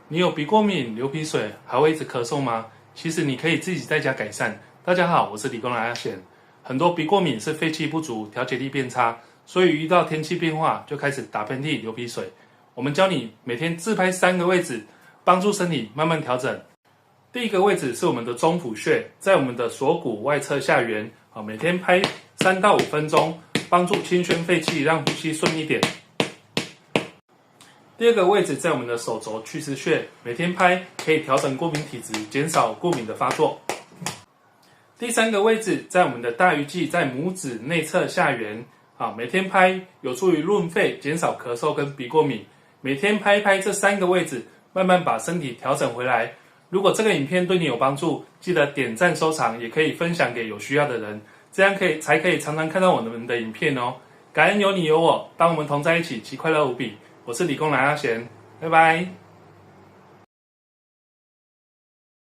你有鼻过敏、流鼻水，还会一直咳嗽吗？其实你可以自己在家改善。大家好，我是理工男阿贤。很多鼻过敏是肺气不足、调节力变差，所以遇到天气变化就开始打喷嚏、流鼻水。我们教你每天自拍3个位置，帮助身体慢慢调整。第一个位置是我们的中府穴，在我们的锁骨外侧下缘，每天拍3到5分钟，帮助清宣肺气，让呼吸顺一点。第二个位置在我们的手肘曲池穴，每天拍可以调整过敏体质，减少过敏的发作。第三个位置在我们的大鱼际，在拇指内侧下缘，每天拍有助于润肺，减少咳嗽跟鼻过敏。每天拍一拍这3个位置，慢慢把身体调整回来。如果这个影片对你有帮助，记得点赞收藏，也可以分享给有需要的人，这样才可以常常看到我们的影片哦。感恩有你有我，当我们同在一起，其快乐无比。我是理工男阿贤，拜拜。